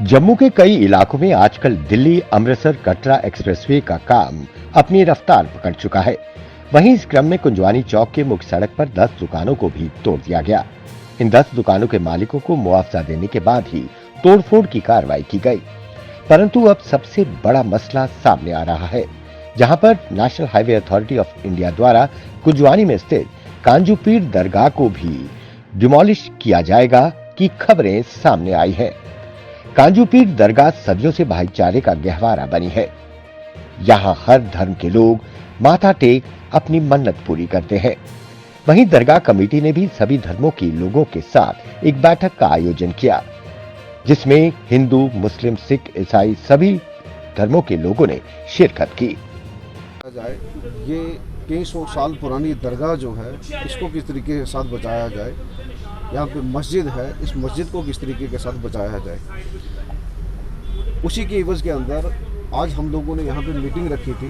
जम्मू के कई इलाकों में आजकल दिल्ली अमृतसर कटरा एक्सप्रेसवे का काम अपनी रफ्तार पकड़ चुका है। वहीं इस क्रम में कुंजवानी चौक के मुख्य सड़क पर 10 दुकानों को भी तोड़ दिया गया। इन 10 दुकानों के मालिकों को मुआवजा देने के बाद ही तोड़फोड़ की कार्रवाई की गई। परंतु अब सबसे बड़ा मसला सामने आ रहा है, जहां पर national highway authority of India द्वारा कुंजवानी में स्थित कांजूपीर दरगाह को भी डिमोलिश किया जाएगा की खबरें सामने आई है। कांजूपीर दरगाह सदियों से भाईचारे का गहवारा बनी है। यहां हर धर्म के लोग माथा टेक अपनी मन्नत पूरी करते हैं। वहीं दरगाह कमेटी ने भी सभी धर्मों के लोगों के साथ एक बैठक का आयोजन किया, जिसमें हिंदू, मुस्लिम, सिख, ईसाई सभी धर्मों के लोगों ने शिरकत की। ये कई सौ साल पुरानी दरगाह जो है, इसको किस तरीके के साथ बचाया जाए। यहाँ पे मस्जिद है, इस मस्जिद को किस तरीके के साथ बचाया जाए। उसी के एवज के अंदर आज हम लोगों ने यहाँ पे मीटिंग रखी थी,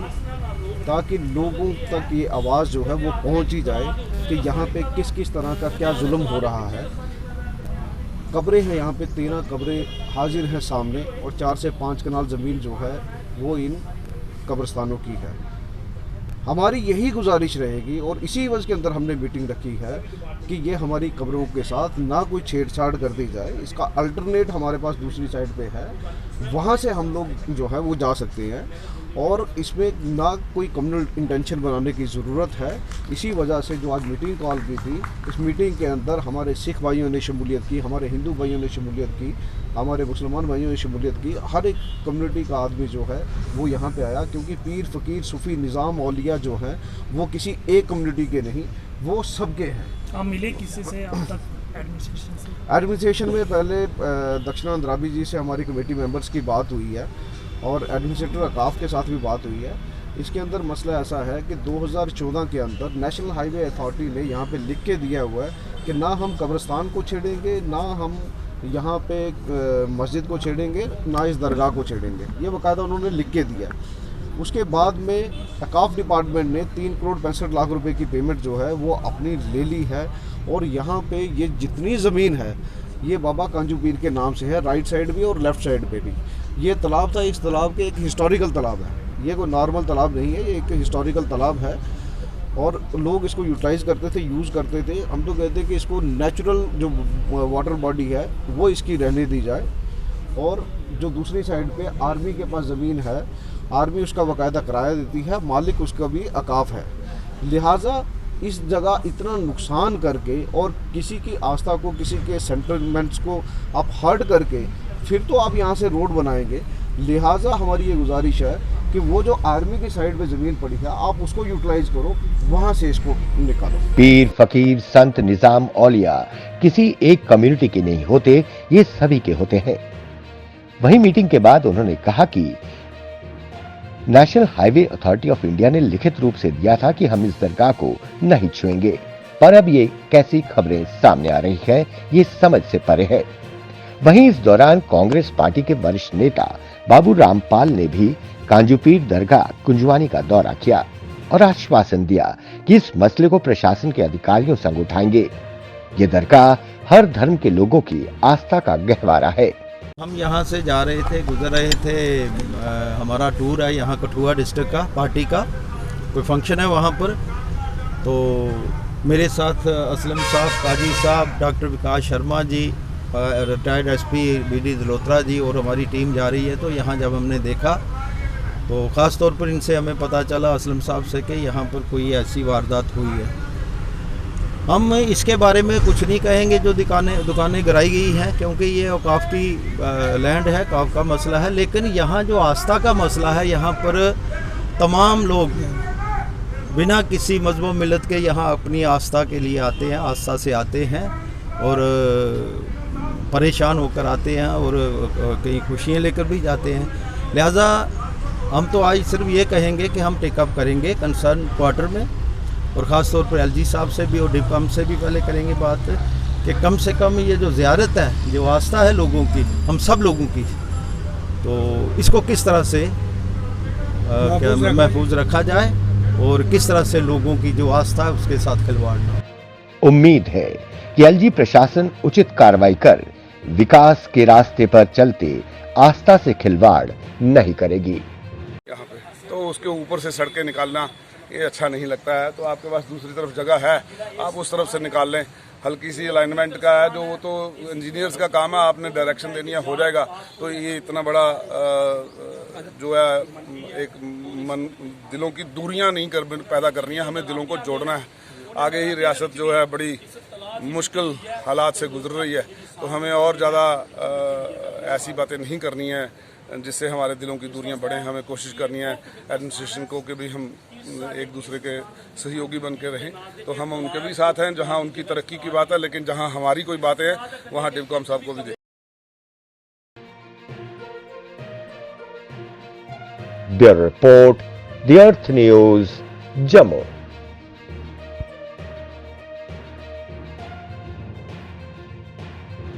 ताकि लोगों तक ये आवाज़ जो है वो पहुँची जाए कि यहाँ पे किस किस तरह का क्या जुल्म हो रहा है। कब्रें हैं यहाँ पे, 13 कब्रें हाजिर हैं सामने, और 4 से 5 कनाल ज़मीन जो है वो इन कब्रिस्तानों की है। हमारी यही गुजारिश रहेगी, और इसी वजह के अंदर हमने मीटिंग रखी है कि ये हमारी कब्रों के साथ ना कोई छेड़छाड़ कर दी जाए। इसका अल्टरनेट हमारे पास दूसरी साइड पे है, वहाँ से हम लोग जो है वो जा सकते हैं, और इसमें ना कोई कम्युनल इंटेंशन बनाने की ज़रूरत है। इसी वजह से जो आज मीटिंग कॉल की थी, इस मीटिंग के अंदर हमारे सिख भाइयों ने शमूलियत की, हमारे हिंदू भाइयों ने शमूलियत की, हमारे मुसलमान भाइयों ने शमूलियत की। हर एक कम्युनिटी का आदमी जो है वो यहाँ पे आया, क्योंकि पीर फ़कीर सूफ़ी निज़ाम औलिया जो हैं वो किसी एक कम्युनिटी के नहीं, वो सबके हैं। आप मिले किसी से अब तक एडमिनिस्ट्रेशन से? एडमिनिस्ट्रेशन में पहले दक्षिणा अंद्राबी जी से हमारी कमेटी मेंबर्स की बात हुई है, और एडमिनिस्ट्रेटर अकाफ के साथ भी बात हुई है। इसके अंदर मसला ऐसा है कि 2014 के अंदर नेशनल हाईवे अथॉरिटी ने यहाँ पे लिख के दिया हुआ है कि ना हम कब्रिस्तान को छेड़ेंगे, ना हम यहाँ पे मस्जिद को छेड़ेंगे, ना इस दरगाह को छेड़ेंगे। ये बाकायदा उन्होंने लिख के दिया। उसके बाद में अकाफ डिपार्टमेंट ने 3 करोड़ 65 लाख रुपए की पेमेंट जो है वो अपनी ले ली है, और यहाँ पे ये जितनी ज़मीन है ये बाबा कांजूपीर के नाम से है, राइट साइड भी और लेफ़्ट साइड पे भी। ये तालाब था, इस तालाब के एक हिस्टोरिकल तालाब है, ये कोई नॉर्मल तालाब नहीं है, ये एक हिस्टोरिकल तालाब है, और लोग इसको यूटिलाइज़ करते थे, यूज़ करते थे। हम तो कहते हैं कि इसको नेचुरल जो वाटर बॉडी है वो इसकी रहने दी जाए। और जो दूसरी साइड पे आर्मी के पास ज़मीन है, आर्मी उसका बाकायदा किराया देती है, मालिक उसका भी अकाफ है। लिहाजा इस जगह इतना नुकसान करके और किसी की आस्था को, किसी के सेंटिमेंट्स को आप हर्ट करके फिर तो आप यहाँ से रोड बनाएंगे। लिहाजा हमारी ये गुजारिश है कि वो जो आर्मी की साइड पे ज़मीन पड़ी है आप उसको यूटिलाइज करो, वहाँ से इसको निकालो। पीर, फकीर, संत, निजाम, औलिया किसी एक कम्युनिटी के नहीं होते, ये सभी के होते हैं। वहीं मीटिंग के बाद उन्होंने कहा कि national highway authority of India ने लिखित रूप से दिया था कि हम इस दरगाह को नहीं छुएंगे, पर अब ये कैसी खबरें सामने आ रही हैं, ये समझ से परे है। वहीं इस दौरान कांग्रेस पार्टी के वरिष्ठ नेता बाबू रामपाल ने भी कांजूपीर दरगाह कुंजवानी का दौरा किया और आश्वासन दिया कि इस मसले को प्रशासन के अधिकारियों संग उठाएंगे। ये दरगाह हर धर्म के लोगों की आस्था का गहवारा है। हम यहाँ से जा रहे थे, गुजर रहे थे, हमारा टूर है यहाँ कठुआ डिस्ट्रिक्ट का, पार्टी का कोई फंक्शन है वहाँ पर। तो मेरे साथ असलम साहब, काजी साहब, डॉक्टर विकास Sharma ji, retired SP BD Jalotra जी और हमारी टीम जा रही है। तो यहाँ जब हमने देखा तो ख़ास तौर पर इनसे हमें पता चला, असलम साहब से, कि यहाँ पर कोई ऐसी वारदात हुई है। हम इसके बारे में कुछ नहीं कहेंगे जो दुकानें गिराई गई हैं, क्योंकि ये औकाफ की लैंड है, औकाफ का मसला है। लेकिन यहाँ जो आस्था का मसला है, यहाँ पर तमाम लोग बिना किसी मजहब मिलत के यहाँ अपनी आस्था के लिए आते हैं, आस्था से आते हैं, और परेशान होकर आते हैं, और कई खुशियाँ लेकर भी जाते हैं। लिहाजा हम तो आज सिर्फ ये कहेंगे कि हम टेकअप करेंगे कंसर्न क्वार्टर में, और ख़ास तौर पर एलजी साहब से भी और डिपकम से भी पहले करेंगे बात कि कम से कम ये जो ज़ियारत है, जो आस्था है लोगों की, हम सब लोगों की, तो इसको किस तरह से महफूज रखा जाए, और किस तरह से लोगों की जो आस्था है उसके साथ खिलवाड़ ना। उम्मीद है कि एलजी प्रशासन उचित कार्रवाई कर विकास के रास्ते पर चलते आस्था से खिलवाड़ नहीं करेगी। यहाँ पे तो उसके ऊपर से सड़कें निकालना ये अच्छा नहीं लगता है। तो आपके पास दूसरी तरफ जगह है, आप उस तरफ से निकाल लें। हल्की सी अलाइनमेंट का है जो, वो तो इंजीनियर्स का काम है, आपने डायरेक्शन देनी है, हो जाएगा। तो ये इतना बड़ा जो है एक दिलों की दूरियां नहीं पैदा करनी है, हमें दिलों को जोड़ना है। आगे ही रियासत जो है बड़ी मुश्किल हालात से गुजर रही है, तो हमें और ज़्यादा ऐसी बातें नहीं करनी है जिससे हमारे दिलों की दूरियां बढ़ें। हमें कोशिश करनी है एडमिनिस्ट्रेशन को कि भी हम एक दूसरे के सहयोगी बन के रहें। तो हम उनके भी साथ हैं जहां उनकी तरक्की की बात है, लेकिन जहां हमारी कोई बातें हैं वहां डिवकॉम साहब को भी दें। Bureau report, the earth news, Jammu.